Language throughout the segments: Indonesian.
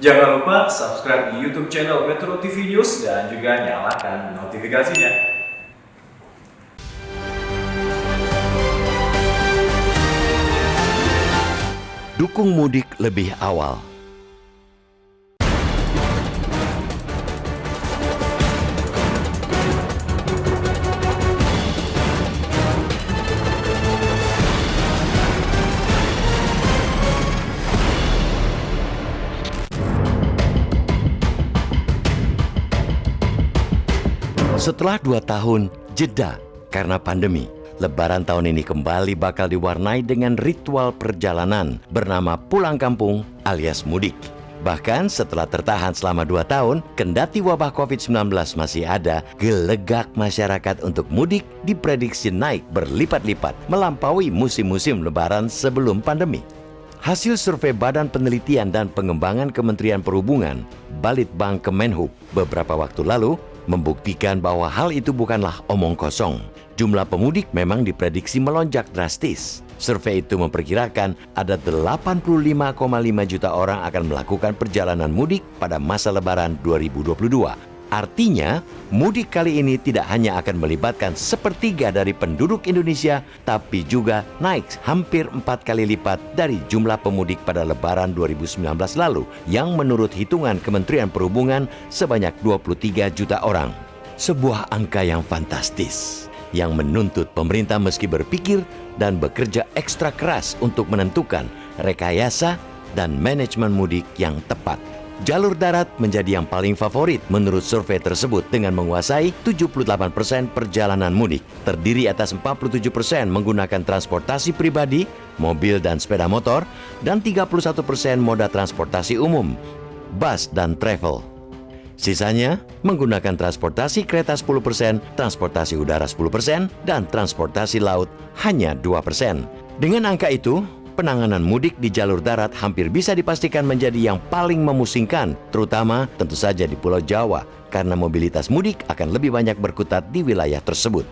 Jangan lupa subscribe di YouTube channel Metro TV News dan juga nyalakan notifikasinya. Dukung mudik lebih awal. Setelah 2 tahun jeda karena pandemi, Lebaran tahun ini kembali bakal diwarnai dengan ritual perjalanan bernama pulang kampung alias mudik. Bahkan setelah tertahan selama 2 tahun, kendati wabah COVID-19 masih ada, gelegak masyarakat untuk mudik diprediksi naik berlipat-lipat melampaui musim-musim Lebaran sebelum pandemi. Hasil survei Badan Penelitian dan Pengembangan Kementerian Perhubungan, Balitbang Kemenhub, beberapa waktu lalu membuktikan bahwa hal itu bukanlah omong kosong. Jumlah pemudik memang diprediksi melonjak drastis. Survei itu memperkirakan ada 85,5 juta orang akan melakukan perjalanan mudik pada masa Lebaran 2022. Artinya, mudik kali ini tidak hanya akan melibatkan sepertiga dari penduduk Indonesia, tapi juga naik hampir 4 kali lipat dari jumlah pemudik pada Lebaran 2019 lalu, yang menurut hitungan Kementerian Perhubungan sebanyak 23 juta orang. Sebuah angka yang fantastis, yang menuntut pemerintah meski berpikir dan bekerja ekstra keras untuk menentukan rekayasa dan manajemen mudik yang tepat. Jalur darat menjadi yang paling favorit menurut survei tersebut dengan menguasai 78% perjalanan mudik. Terdiri atas 47% menggunakan transportasi pribadi, mobil dan sepeda motor, dan 31% moda transportasi umum, bus dan travel. Sisanya menggunakan transportasi kereta 10%, transportasi udara 10%, dan transportasi laut hanya 2%. Dengan angka itu, penanganan mudik di jalur darat hampir bisa dipastikan menjadi yang paling memusingkan, terutama tentu saja di Pulau Jawa, karena mobilitas mudik akan lebih banyak berkutat di wilayah tersebut.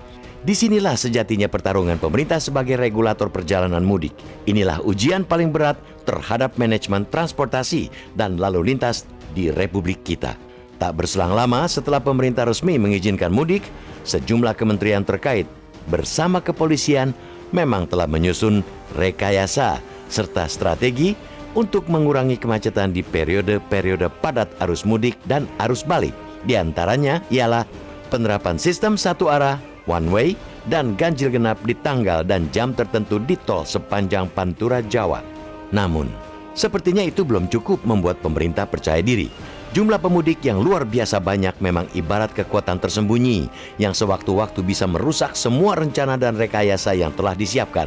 Disinilah sejatinya pertarungan pemerintah sebagai regulator perjalanan mudik. Inilah ujian paling berat terhadap manajemen transportasi dan lalu lintas di Republik kita. Tak berselang lama setelah pemerintah resmi mengizinkan mudik, sejumlah kementerian terkait bersama kepolisian memang telah menyusun rekayasa serta strategi untuk mengurangi kemacetan di periode-periode padat arus mudik dan arus balik. Di antaranya ialah penerapan sistem satu arah, one way, dan ganjil genap di tanggal dan jam tertentu di tol sepanjang Pantura Jawa. Namun, sepertinya itu belum cukup membuat pemerintah percaya diri. Jumlah pemudik yang luar biasa banyak memang ibarat kekuatan tersembunyi yang sewaktu-waktu bisa merusak semua rencana dan rekayasa yang telah disiapkan.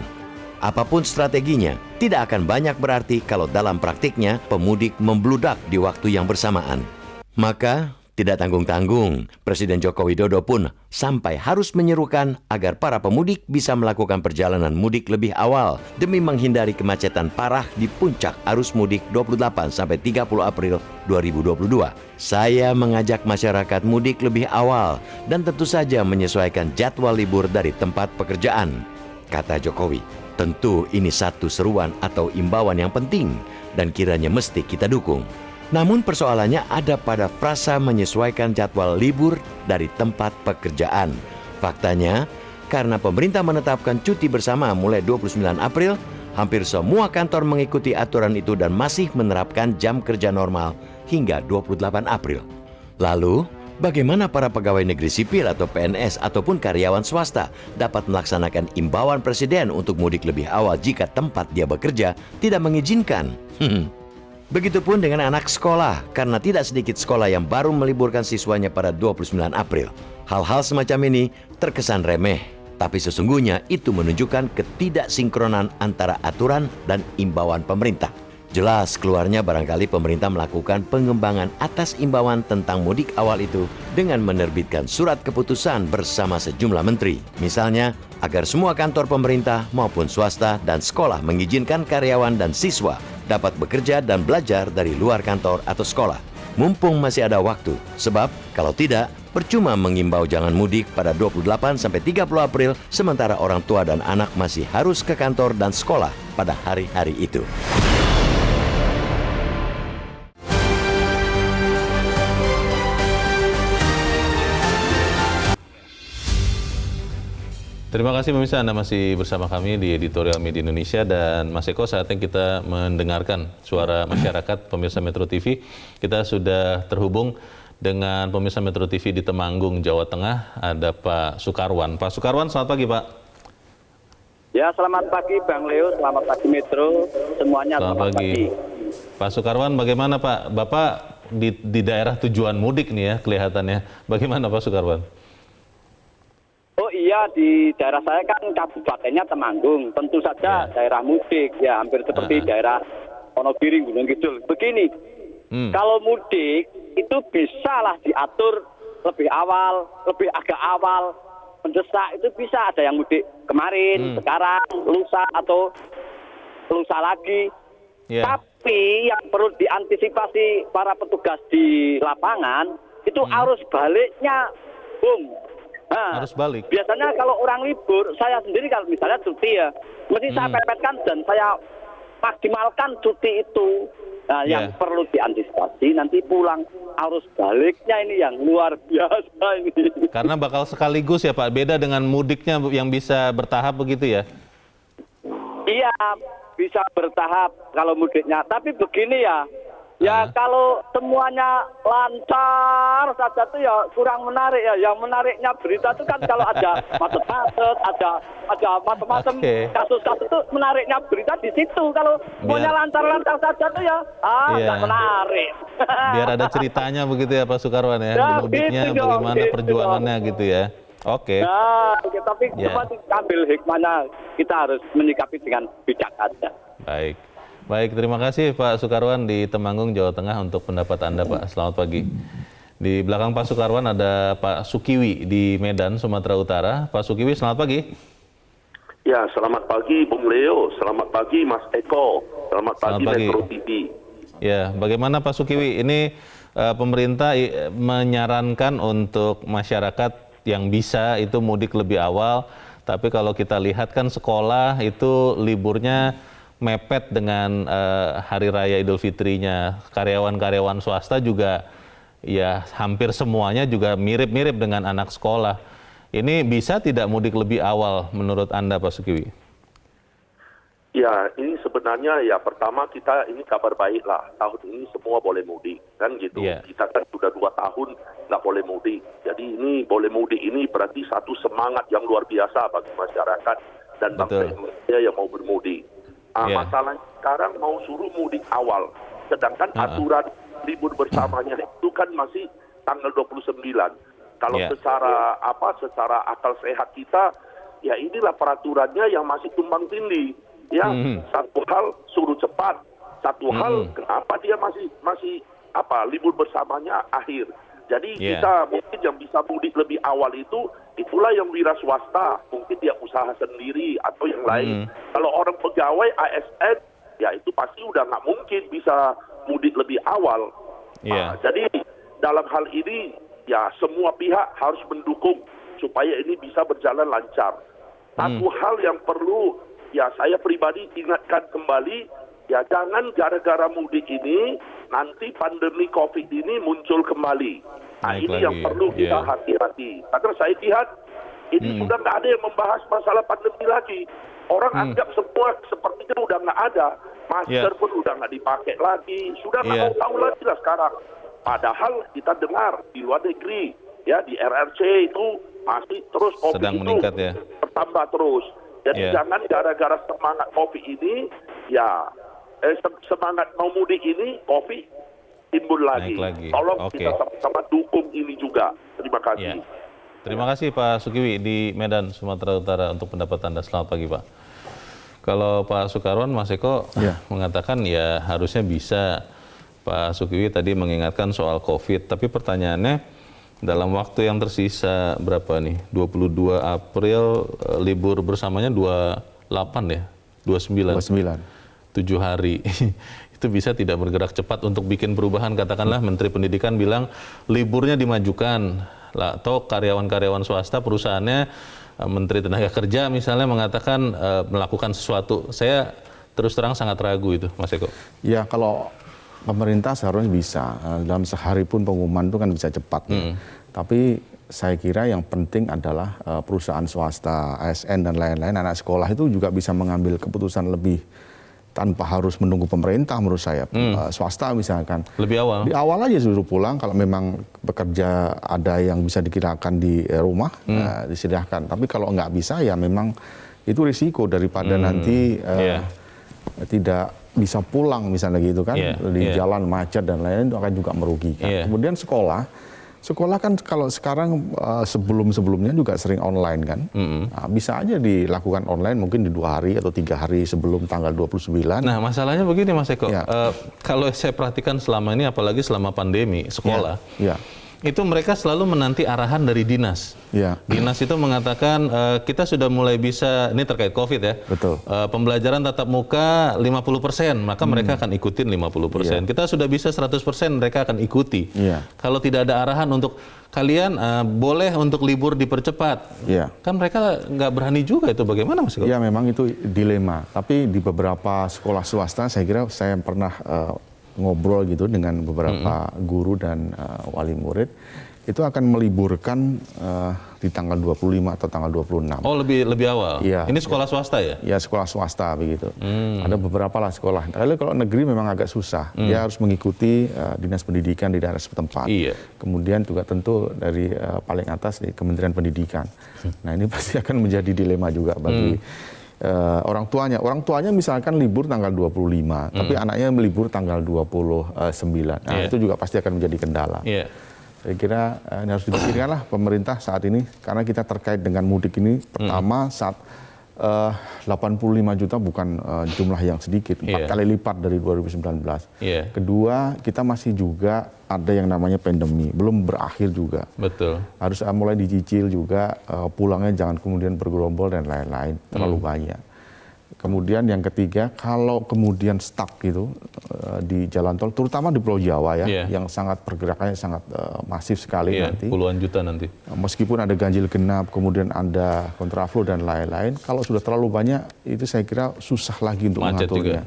Apapun strateginya, tidak akan banyak berarti kalau dalam praktiknya pemudik membludak di waktu yang bersamaan. Maka, tidak tanggung-tanggung, Presiden Joko Widodo pun sampai harus menyerukan agar para pemudik bisa melakukan perjalanan mudik lebih awal demi menghindari kemacetan parah di puncak arus mudik 28-30 April 2022. Saya mengajak masyarakat mudik lebih awal dan tentu saja menyesuaikan jadwal libur dari tempat pekerjaan, kata Jokowi. Tentu ini satu seruan atau imbauan yang penting dan kiranya mesti kita dukung. Namun persoalannya ada pada frasa menyesuaikan jadwal libur dari tempat pekerjaan. Faktanya, karena pemerintah menetapkan cuti bersama mulai 29 April, hampir semua kantor mengikuti aturan itu dan masih menerapkan jam kerja normal hingga 28 April. Lalu, bagaimana para pegawai negeri sipil atau PNS ataupun karyawan swasta dapat melaksanakan imbauan Presiden untuk mudik lebih awal jika tempat dia bekerja tidak mengizinkan? Begitupun dengan anak sekolah, karena tidak sedikit sekolah yang baru meliburkan siswanya pada 29 April. Hal-hal semacam ini terkesan remeh, tapi sesungguhnya itu menunjukkan ketidaksinkronan antara aturan dan imbauan pemerintah. Jelas keluarnya barangkali pemerintah melakukan pengembangan atas imbauan tentang mudik awal itu dengan menerbitkan surat keputusan bersama sejumlah menteri. Misalnya, agar semua kantor pemerintah maupun swasta dan sekolah mengizinkan karyawan dan siswa dapat bekerja dan belajar dari luar kantor atau sekolah. Mumpung masih ada waktu, sebab kalau tidak, percuma mengimbau jangan mudik pada 28-30 April, sementara orang tua dan anak masih harus ke kantor dan sekolah pada hari-hari itu. Terima kasih pemirsa, Anda masih bersama kami di Editorial Media Indonesia, dan Mas Eko, saatnya kita mendengarkan suara masyarakat pemirsa Metro TV. Kita sudah terhubung dengan pemirsa Metro TV di Temanggung, Jawa Tengah, ada Pak Sukarwan. Pak Sukarwan, selamat pagi Pak. Ya, selamat pagi Bang Leo, selamat pagi Metro, semuanya selamat pagi. Pak Sukarwan, bagaimana Pak? Bapak di daerah tujuan mudik nih ya kelihatannya. Bagaimana Pak Sukarwan? Oh iya, di daerah saya kan kabupatennya Temanggung, tentu saja daerah mudik, ya hampir seperti daerah Wonogiri, Gunung Kidul. Begini, kalau mudik itu bisalah diatur lebih awal, lebih agak awal, mendesak itu bisa, ada yang mudik kemarin, sekarang, lusa atau lusa lagi. Tapi yang perlu diantisipasi para petugas di lapangan itu arus baliknya, Nah, harus balik. Biasanya kalau orang libur, saya sendiri kalau misalnya cuti ya, mesti saya pepetkan dan saya maksimalkan cuti itu. Nah, yang perlu diantisipasi nanti pulang arus baliknya ini yang luar biasa ini. Karena bakal sekaligus ya Pak, beda dengan mudiknya yang bisa bertahap begitu ya? Iya, bisa bertahap kalau mudiknya. Tapi begini ya, kalau semuanya lancar saja tuh ya kurang menarik ya. Yang menariknya berita itu kan kalau ada macet-macet, ada macam-macam kasus-kasus itu menariknya berita di situ. Kalau semuanya lancar-lancar saja tuh ya, nggak menarik. Biar ada ceritanya begitu ya Pak Sukarwan ya, di mudiknya gitu bagaimana perjuangannya gitu ya. Oke. Nah, tapi coba ambil hikmahnya, kita harus menyikapi dengan bijak aja. Baik, terima kasih Pak Sukarwan di Temanggung, Jawa Tengah untuk pendapat Anda Pak. Selamat pagi. Di belakang Pak Sukarwan ada Pak Sukiwi di Medan, Sumatera Utara. Pak Sukiwi, selamat pagi. Ya, selamat pagi Bung Leo, selamat pagi Mas Eko, selamat pagi Metro TV. Ya, bagaimana Pak Sukiwi? Ini pemerintah menyarankan untuk masyarakat yang bisa itu mudik lebih awal, tapi kalau kita lihat kan sekolah itu liburnya mepet dengan Hari Raya Idul Fitrinya. Karyawan-karyawan swasta juga ya hampir semuanya juga mirip-mirip dengan anak sekolah. Ini bisa tidak mudik lebih awal menurut Anda Pak Sukiwi? Ya, ini sebenarnya ya pertama kita ini kabar baik lah. Tahun ini semua boleh mudik, kan gitu. Kita kan sudah 2 tahun nggak boleh mudik. Jadi ini boleh mudik ini berarti satu semangat yang luar biasa bagi masyarakat dan bangsa Indonesia yang mau bermudik. Masalahnya sekarang mau suruh mudik awal, sedangkan aturan libur bersamanya itu kan masih tanggal 29. Kalau secara akal sehat kita, ya inilah peraturannya yang masih tumbang tindih. Ya, satu hal suruh cepat, satu hal kenapa dia masih libur bersamanya akhir. Jadi kita mungkin yang bisa mudik lebih awal itulah yang wira swasta, mungkin dia usaha sendiri atau yang lain. Kalau orang pegawai ASN, ya itu pasti udah nggak mungkin bisa mudik lebih awal. Jadi dalam hal ini ya semua pihak harus mendukung supaya ini bisa berjalan lancar. Satu hal yang perlu ya saya pribadi ingatkan kembali, ya jangan gara-gara mudik ini nanti pandemi COVID ini muncul kembali. Nah, ini yang perlu kita hati-hati. Karena saya lihat ini sudah nggak ada yang membahas masalah pandemi lagi. Orang anggap semua sepertinya udah nggak ada. Masker pun udah nggak dipakai lagi. Sudah nggak mau tahu lagi lah sekarang. Padahal kita dengar di luar negeri, ya di RRC itu masih terus COVID sedang itu meningkat ya. Bertambah terus. Jadi jangan gara-gara semangat COVID ini, semangat mau mudik ini, COVID timbul lagi. Tolong kita sama-sama dukung ini juga. Terima kasih. Terima kasih Pak Sukiwi di Medan, Sumatera Utara untuk pendapat Anda. Selamat pagi Pak. Kalau Pak Sukarwan, Mas Eko mengatakan ya harusnya bisa. Pak Sukiwi tadi mengingatkan soal COVID, tapi pertanyaannya dalam waktu yang tersisa berapa nih? 22 April libur bersamanya 28 ya? 29. 7 hari. Itu bisa tidak bergerak cepat untuk bikin perubahan. Katakanlah Menteri Pendidikan bilang liburnya dimajukan. Atau karyawan-karyawan swasta perusahaannya, Menteri Tenaga Kerja misalnya mengatakan melakukan sesuatu. Saya terus terang sangat ragu itu, Mas Eko. Ya, kalau pemerintah seharusnya bisa. Dalam sehari pun pengumuman itu kan bisa cepat. Tapi saya kira yang penting adalah perusahaan swasta, ASN dan lain-lain, anak sekolah itu juga bisa mengambil keputusan lebih tanpa harus menunggu pemerintah menurut saya. Swasta misalkan. Lebih awal? Di awal aja suruh pulang, kalau memang bekerja ada yang bisa dikirakan di rumah, disediakan. Tapi kalau nggak bisa ya memang itu risiko daripada nanti tidak bisa pulang misalnya gitu kan, di jalan macet dan lain-lain itu akan juga merugikan. Kemudian sekolah kan kalau sekarang sebelum-sebelumnya juga sering online kan, nah, bisa aja dilakukan online mungkin di 2 hari atau 3 hari sebelum tanggal 29. Nah masalahnya begini Mas Eko, kalau saya perhatikan selama ini apalagi selama pandemi sekolah, itu mereka selalu menanti arahan dari dinas. Dinas itu mengatakan kita sudah mulai bisa, ini terkait COVID ya, betul. Pembelajaran tatap muka 50%, maka mereka akan ikutin 50%. Kita sudah bisa 100%, mereka akan ikuti. Kalau tidak ada arahan untuk kalian boleh untuk libur dipercepat, kan mereka nggak berani juga itu. Bagaimana Mas Eko? Ya memang itu dilema, tapi di beberapa sekolah swasta saya kira saya pernah ngobrol gitu dengan beberapa guru dan wali murid, itu akan meliburkan di tanggal 25 atau tanggal 26. Oh lebih awal? Iya. Ini sekolah swasta ya? Ya sekolah swasta begitu. Ada beberapa lah sekolah. Kalau negeri memang agak susah, dia harus mengikuti dinas pendidikan di daerah setempat. Kemudian juga tentu dari paling atas di Kementerian Pendidikan. Nah ini pasti akan menjadi dilema juga bagi orang tuanya misalkan libur tanggal 25, tapi anaknya melibur tanggal 29. Nah, itu juga pasti akan menjadi kendala. Saya kira ini harus dipikirkan lah pemerintah saat ini, karena kita terkait dengan mudik ini, pertama saat 85 juta bukan jumlah yang sedikit, 4 kali lipat dari 2019. Kedua, kita masih juga ada yang namanya pandemi, belum berakhir juga. Betul. Harus mulai dicicil juga, pulangnya jangan kemudian bergerombol dan lain-lain, terlalu banyak. Kemudian yang ketiga, kalau kemudian stuck gitu di jalan tol, terutama di Pulau Jawa ya, yang sangat pergerakannya sangat masif sekali nanti. Puluhan juta nanti. Meskipun ada ganjil genap, kemudian ada kontraflow dan lain-lain, kalau sudah terlalu banyak, itu saya kira susah lagi untuk mengaturnya.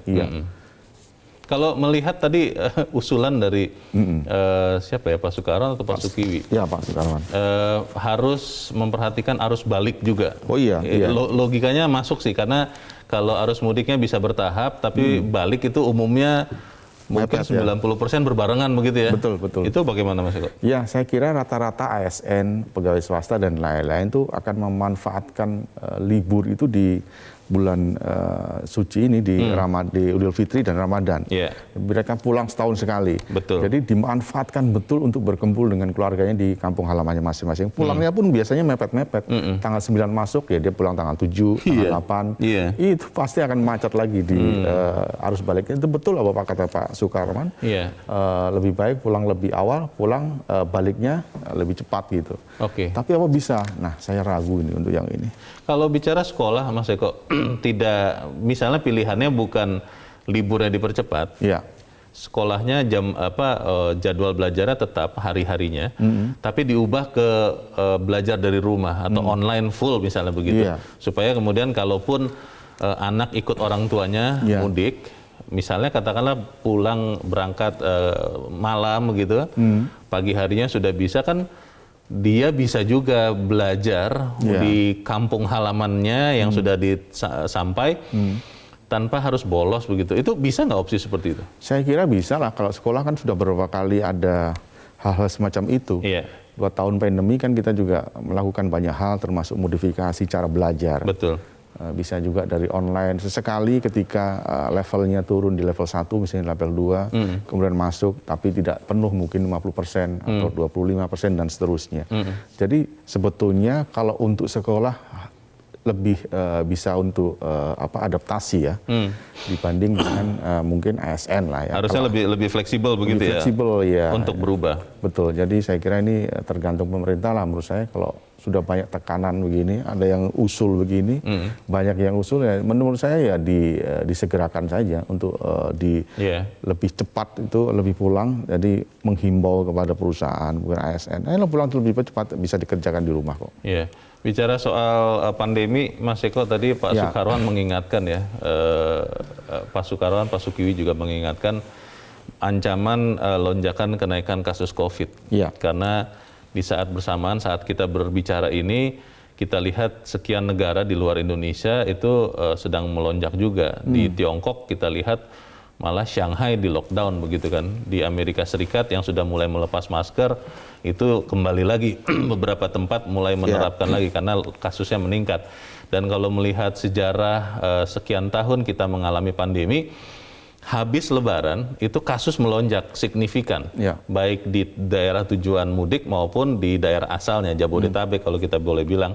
Kalau melihat tadi usulan dari siapa ya, Pak Sukarwan atau Pak Sukiwi? Ya Pak Sukarwan. Harus memperhatikan arus balik juga. Oh iya. Logikanya masuk sih, karena kalau arus mudiknya bisa bertahap, tapi balik itu umumnya mungkin 90% berbarengan begitu ya? Betul. Itu bagaimana Mas Eko? Ya, saya kira rata-rata ASN, pegawai swasta dan lain-lain itu akan memanfaatkan libur itu di bulan suci ini, di Idul Fitri dan Ramadan. Mereka pulang setahun sekali. Jadi dimanfaatkan betul untuk berkumpul dengan keluarganya di kampung halamannya masing-masing. Pulangnya pun biasanya mepet-mepet. Tanggal 9 masuk, ya dia pulang tanggal 7, tanggal 8. Itu pasti akan macet lagi di arus baliknya. Itu betul apa kata Pak Sukarwan. Lebih baik pulang lebih awal, pulang baliknya lebih cepat gitu. Tapi apa bisa? Nah, saya ragu ini untuk yang ini. Kalau bicara sekolah, Mas Eko, tidak, misalnya pilihannya bukan liburnya dipercepat, sekolahnya jadwal belajarnya tetap hari-harinya, tapi diubah ke belajar dari rumah atau online full misalnya begitu, supaya kemudian kalaupun anak ikut orang tuanya mudik, misalnya katakanlah pulang berangkat malam begitu, pagi harinya sudah bisa kan. Dia bisa juga belajar di kampung halamannya yang sudah sampai tanpa harus bolos begitu. Itu bisa nggak opsi seperti itu? Saya kira bisa lah. Kalau sekolah kan sudah beberapa kali ada hal-hal semacam itu. 2 tahun pandemi kan kita juga melakukan banyak hal, termasuk modifikasi cara belajar. Betul. Bisa juga dari online. Sesekali ketika levelnya turun di level 1, misalnya level 2, kemudian masuk, tapi tidak penuh mungkin 50% atau 25% dan seterusnya. Jadi sebetulnya kalau untuk sekolah lebih bisa untuk adaptasi ya, dibanding dengan mungkin ASN lah ya. Harusnya lebih fleksibel begitu ya, untuk berubah. Betul, jadi saya kira ini tergantung pemerintah lah menurut saya. Kalau sudah banyak tekanan begini, ada yang usul begini, banyak yang usul ya, menurut saya ya disegerakan saja untuk lebih cepat itu lebih pulang, jadi menghimbau kepada perusahaan bukan ASN, ayo pulang lebih cepat, bisa dikerjakan di rumah kok. Bicara soal pandemi, Mas Eko tadi Pak Sukarwan mengingatkan ya, Pak Sukarwan, Pak Sukiwi juga mengingatkan ancaman lonjakan kenaikan kasus COVID, karena di saat bersamaan saat kita berbicara ini, kita lihat sekian negara di luar Indonesia itu sedang melonjak juga. Di Tiongkok kita lihat malah Shanghai di lockdown begitu kan. Di Amerika Serikat yang sudah mulai melepas masker, itu kembali lagi beberapa tempat mulai menerapkan lagi karena kasusnya meningkat. Dan kalau melihat sejarah sekian tahun kita mengalami pandemi, habis Lebaran itu kasus melonjak signifikan, baik di daerah tujuan mudik maupun di daerah asalnya Jabodetabek kalau kita boleh bilang.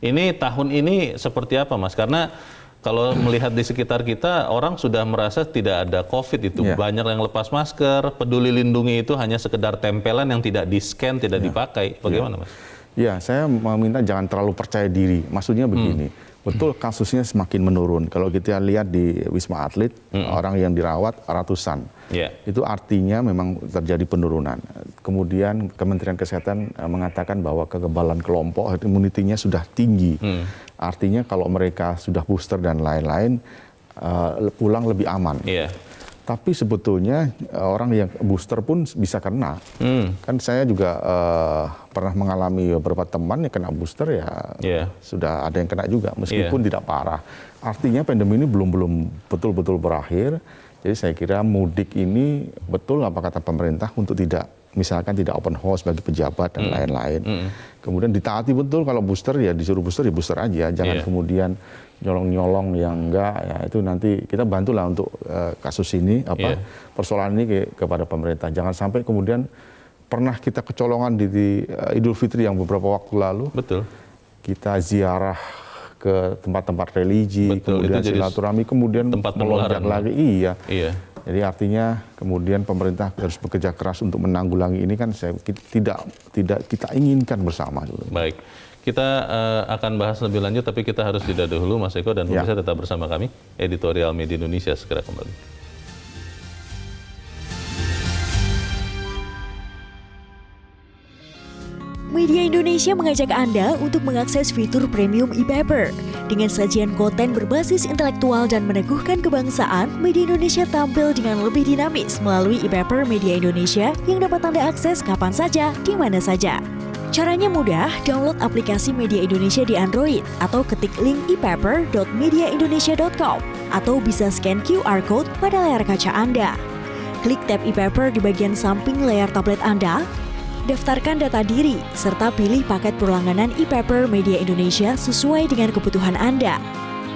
Ini tahun ini seperti apa, Mas? Karena kalau melihat di sekitar kita, orang sudah merasa tidak ada COVID itu. Banyak yang lepas masker, peduli lindungi itu hanya sekedar tempelan yang tidak di-scan, tidak dipakai. Bagaimana, Mas? Ya, saya meminta jangan terlalu percaya diri. Maksudnya begini, betul kasusnya semakin menurun. Kalau kita lihat di Wisma Atlet, orang yang dirawat ratusan. Itu artinya memang terjadi penurunan. Kemudian Kementerian Kesehatan mengatakan bahwa kekebalan kelompok, imunitinya sudah tinggi. Artinya kalau mereka sudah booster dan lain-lain, pulang lebih aman. Tapi sebetulnya orang yang booster pun bisa kena. Kan saya juga pernah mengalami beberapa teman yang kena booster sudah ada yang kena juga meskipun tidak parah. Artinya pandemi ini belum betul-betul berakhir. Jadi saya kira mudik ini betul apa kata pemerintah untuk misalkan tidak open house bagi pejabat dan lain-lain. Kemudian ditaati betul kalau booster ya disuruh booster ya booster aja. Jangan kemudian nyolong-nyolong yang enggak, ya itu nanti kita bantulah untuk kasus ini persoalan ini kepada pemerintah. Jangan sampai kemudian pernah kita kecolongan di Idul Fitri yang beberapa waktu lalu. Kita ziarah ke tempat-tempat religi, kemudian silaturahmi, kemudian melonjak lagi. Jadi artinya kemudian pemerintah harus bekerja keras untuk menanggulangi ini kan tidak kita inginkan bersama. Baik. Kita akan bahas lebih lanjut, tapi kita harus jeda dulu, Mas Eko, dan pemirsa tetap bersama kami. Editorial Media Indonesia segera kembali. Media Indonesia mengajak Anda untuk mengakses fitur premium e-paper. Dengan sajian konten berbasis intelektual dan meneguhkan kebangsaan, Media Indonesia tampil dengan lebih dinamis melalui e-paper Media Indonesia yang dapat Anda akses kapan saja, di mana saja. Caranya mudah, download aplikasi Media Indonesia di Android atau ketik link epaper.mediaindonesia.com atau bisa scan QR code pada layar kaca Anda. Klik tab e-paper di bagian samping layar tablet Anda, daftarkan data diri, serta pilih paket perlangganan e-paper Media Indonesia sesuai dengan kebutuhan Anda.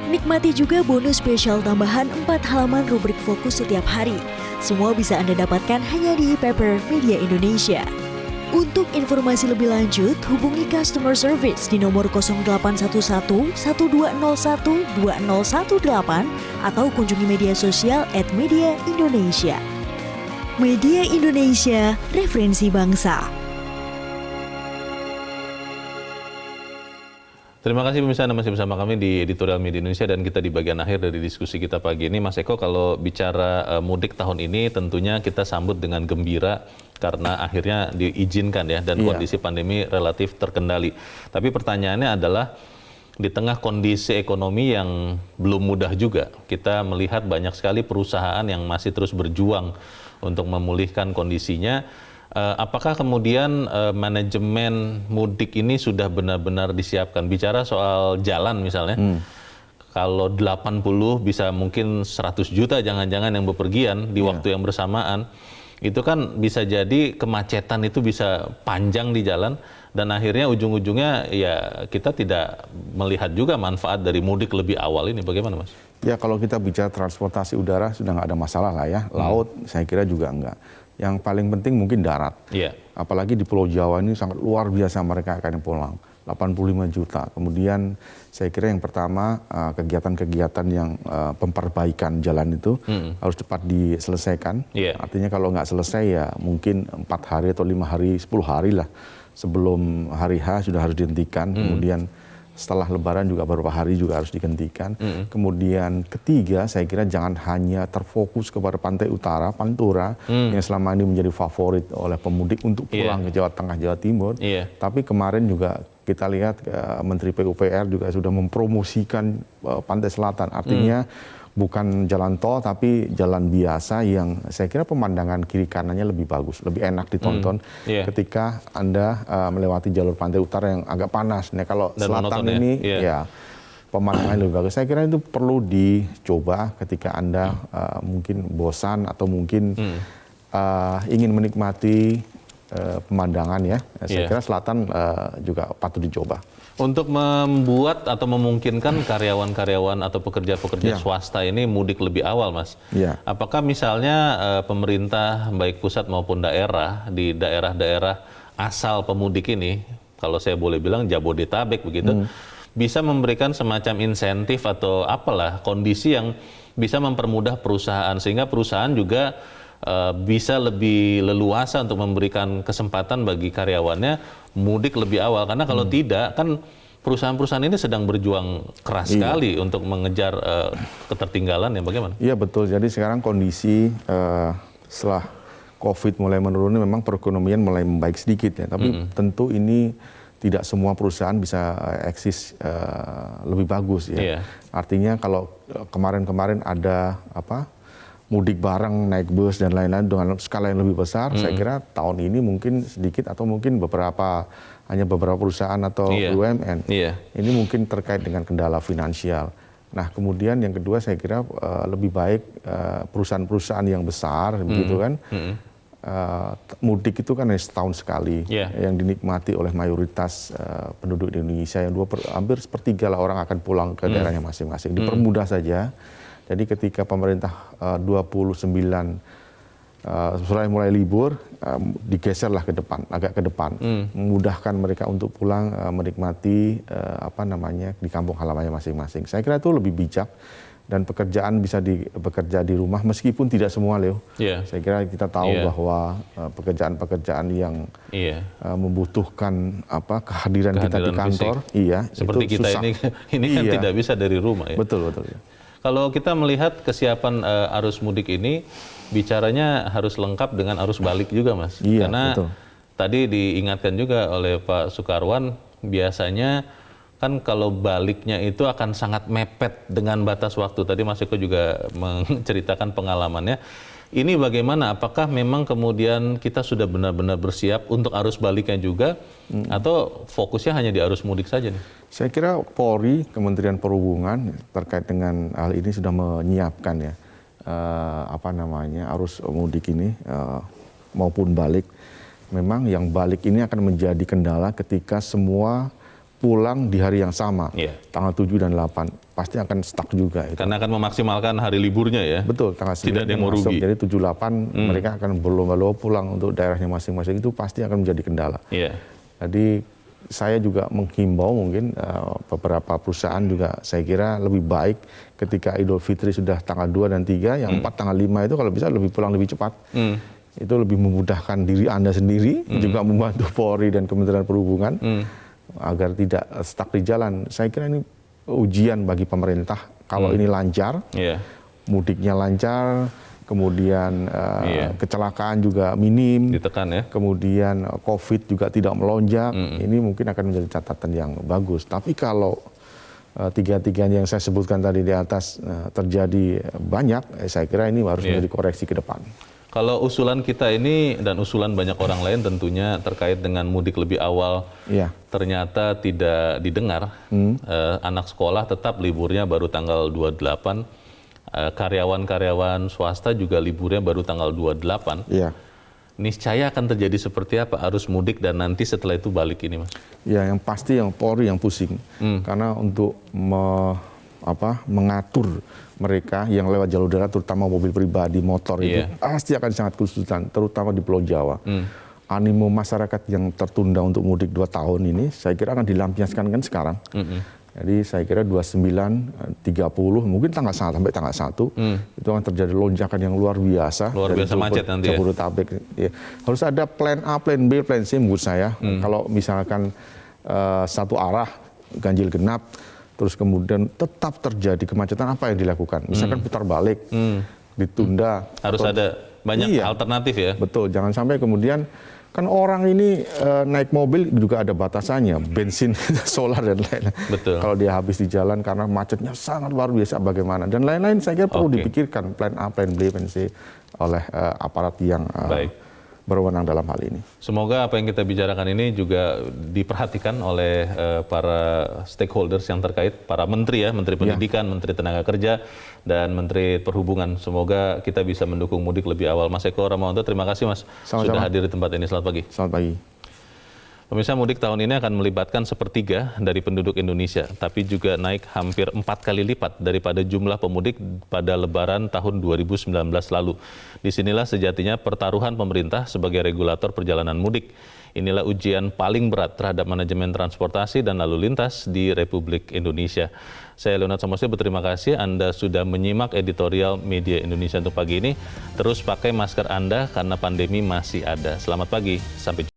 Nikmati juga bonus spesial tambahan 4 halaman rubrik fokus setiap hari. Semua bisa Anda dapatkan hanya di e-paper Media Indonesia. Untuk informasi lebih lanjut, hubungi customer service di nomor 0811 1201 2018 atau kunjungi media sosial @mediaindonesia. Media Indonesia, referensi bangsa. Terima kasih pemirsa, Anda masih bersama kami di Editorial Media Indonesia dan kita di bagian akhir dari diskusi kita pagi ini. Mas Eko, kalau bicara mudik tahun ini tentunya kita sambut dengan gembira karena akhirnya diizinkan ya dan kondisi pandemi relatif terkendali. Tapi pertanyaannya adalah di tengah kondisi ekonomi yang belum mudah juga, kita melihat banyak sekali perusahaan yang masih terus berjuang untuk memulihkan kondisinya. Apakah kemudian manajemen mudik ini sudah benar-benar disiapkan? Bicara soal jalan misalnya, kalau 80 bisa mungkin 100 juta jangan-jangan yang bepergian di waktu yang bersamaan, itu kan bisa jadi kemacetan itu bisa panjang di jalan dan akhirnya ujung-ujungnya ya kita tidak melihat juga manfaat dari mudik lebih awal ini. Bagaimana, Mas? Ya, kalau kita bicara transportasi udara sudah nggak ada masalah lah ya. Laut saya kira juga enggak. Yang paling penting mungkin darat. Apalagi di Pulau Jawa ini sangat luar biasa mereka akan pulang. 85 juta. Kemudian saya kira yang pertama kegiatan-kegiatan yang pemperbaikan jalan itu harus cepat diselesaikan. Artinya kalau nggak selesai ya mungkin 4 hari atau 5 hari, 10 hari lah sebelum hari H sudah harus dihentikan. Kemudian setelah Lebaran juga beberapa hari juga harus dihentikan. Kemudian ketiga, saya kira jangan hanya terfokus kepada pantai utara, Pantura, yang selama ini menjadi favorit oleh pemudik untuk pulang ke Jawa Tengah, Jawa Timur. Tapi kemarin juga kita lihat Menteri PUPR juga sudah mempromosikan pantai selatan. Artinya bukan jalan tol tapi jalan biasa yang saya kira pemandangan kiri kanannya lebih bagus, lebih enak ditonton ketika Anda melewati jalur pantai utara yang agak panas. Nah, kalau dan selatan ini ya pemandangan lebih bagus. Saya kira itu perlu dicoba ketika Anda mungkin bosan atau mungkin ingin menikmati pemandangan ya. Saya kira selatan juga patut dicoba. Untuk membuat atau memungkinkan karyawan-karyawan atau pekerja-pekerja swasta ini mudik lebih awal, Mas. Apakah misalnya pemerintah baik pusat maupun daerah di daerah-daerah asal pemudik ini, kalau saya boleh bilang Jabodetabek begitu, bisa memberikan semacam insentif atau apalah kondisi yang bisa mempermudah perusahaan sehingga perusahaan juga bisa lebih leluasa untuk memberikan kesempatan bagi karyawannya mudik lebih awal, karena kalau tidak kan perusahaan-perusahaan ini sedang berjuang keras sekali untuk mengejar ketertinggalan ya, bagaimana? Iya betul, jadi sekarang kondisi setelah COVID mulai menurun memang perekonomian mulai membaik sedikit ya, tapi tentu ini tidak semua perusahaan bisa eksis lebih bagus ya. Artinya kalau kemarin-kemarin ada mudik bareng, naik bus dan lain-lain dengan skala yang lebih besar, saya kira tahun ini mungkin sedikit atau mungkin hanya beberapa perusahaan atau BUMN. Ini mungkin terkait dengan kendala finansial. Nah, kemudian yang kedua saya kira lebih baik perusahaan-perusahaan yang besar, begitu kan, mudik itu kan hanya setahun sekali, yang dinikmati oleh mayoritas penduduk di Indonesia, yang hampir sepertiga lah orang akan pulang ke daerahnya masing-masing. Dipermudah saja. Jadi ketika pemerintah 29 mulai libur, digeserlah ke depan, agak ke depan, memudahkan mereka untuk pulang menikmati di kampung halamannya masing-masing. Saya kira itu lebih bijak dan pekerjaan bisa bekerja di rumah meskipun tidak semua, Leo. Saya kira kita tahu bahwa pekerjaan-pekerjaan yang membutuhkan kehadiran kita di kantor, seperti itu kita susah. ini kan tidak bisa dari rumah ya. Betul. Ya. Kalau kita melihat kesiapan arus mudik ini, bicaranya harus lengkap dengan arus balik juga, Mas. Karena tadi diingatkan juga oleh Pak Sukarwan, biasanya kan kalau baliknya itu akan sangat mepet dengan batas waktu. Tadi Mas Eko juga menceritakan pengalamannya. Ini bagaimana? Apakah memang kemudian kita sudah benar-benar bersiap untuk arus baliknya juga, atau fokusnya hanya di arus mudik saja nih? Saya kira Polri, Kementerian Perhubungan terkait dengan hal ini sudah menyiapkan ya arus mudik ini maupun balik. Memang yang balik ini akan menjadi kendala ketika semua pulang di hari yang sama, tanggal 7 dan 8, pasti akan stuck juga. Karena akan memaksimalkan hari liburnya ya? Betul, tanggal 9 tidak ada yang mau rugi. Jadi 7-8 mereka akan berlomba-lomba pulang untuk daerahnya masing-masing, itu pasti akan menjadi kendala. Jadi saya juga menghimbau mungkin beberapa perusahaan juga saya kira lebih baik ketika Idul Fitri sudah tanggal 2 dan 3, yang 4 tanggal 5 itu kalau bisa lebih pulang lebih cepat. Itu lebih memudahkan diri Anda sendiri, juga membantu Polri dan Kementerian Perhubungan agar tidak stuck di jalan. Saya kira ini ujian bagi pemerintah. Kalau ini lancar, mudiknya lancar, kemudian kecelakaan juga minim, ditekan ya. Kemudian COVID juga tidak melonjak, ini mungkin akan menjadi catatan yang bagus. Tapi kalau tiga-tiganya yang saya sebutkan tadi di atas terjadi banyak, saya kira ini harus menjadi koreksi ke depan. Kalau usulan kita ini dan usulan banyak orang lain tentunya terkait dengan mudik lebih awal, ternyata tidak didengar. Anak sekolah tetap liburnya baru tanggal 28, karyawan-karyawan swasta juga liburnya baru tanggal 28. Niscaya akan terjadi seperti apa arus mudik dan nanti setelah itu balik ini, Mas? Ya, yang pasti yang Polri yang pusing, karena untuk mengatur mereka yang lewat jalur darat, terutama mobil pribadi, motor itu pasti akan sangat kesulitan, terutama di Pulau Jawa. Animo masyarakat yang tertunda untuk mudik 2 tahun ini, saya kira akan dilampiaskan kan sekarang. Jadi saya kira 29, 30, mungkin tanggal 1 sampai tanggal 1, itu akan terjadi lonjakan yang luar biasa. Luar biasa macet nanti ya? Harus ada plan A, plan B, plan C menurut saya. Kalau misalkan satu arah, ganjil genap, terus kemudian tetap terjadi kemacetan, apa yang dilakukan? Misalkan putar balik, ditunda. Harus ada banyak alternatif ya? Betul, jangan sampai kemudian kan orang ini naik mobil juga ada batasannya, bensin, solar dan lain-lain. Betul. Kalau dia habis di jalan karena macetnya sangat luar biasa bagaimana dan lain-lain, saya kira perlu dipikirkan plan A, plan B, plan C oleh aparat yang berwenang dalam hal ini. Semoga apa yang kita bicarakan ini juga diperhatikan oleh para stakeholders yang terkait, para menteri ya, Menteri Pendidikan, Menteri Tenaga Kerja, dan Menteri Perhubungan. Semoga kita bisa mendukung mudik lebih awal. Mas Eko Ramawanto, terima kasih Mas sudah hadir di tempat ini. Selamat pagi. Selamat pagi. Pemirsa, mudik tahun ini akan melibatkan sepertiga dari penduduk Indonesia, tapi juga naik hampir 4 kali lipat daripada jumlah pemudik pada Lebaran tahun 2019 lalu. Disinilah sejatinya pertaruhan pemerintah sebagai regulator perjalanan mudik. Inilah ujian paling berat terhadap manajemen transportasi dan lalu lintas di Republik Indonesia. Saya Leonard Samosir berterima kasih Anda sudah menyimak editorial Media Indonesia untuk pagi ini. Terus pakai masker Anda karena pandemi masih ada. Selamat pagi, sampai jumpa.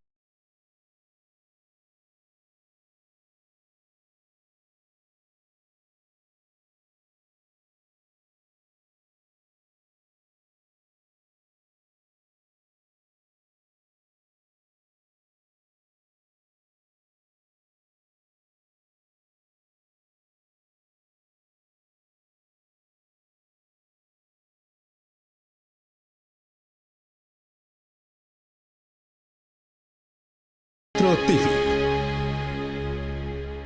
Metro TV,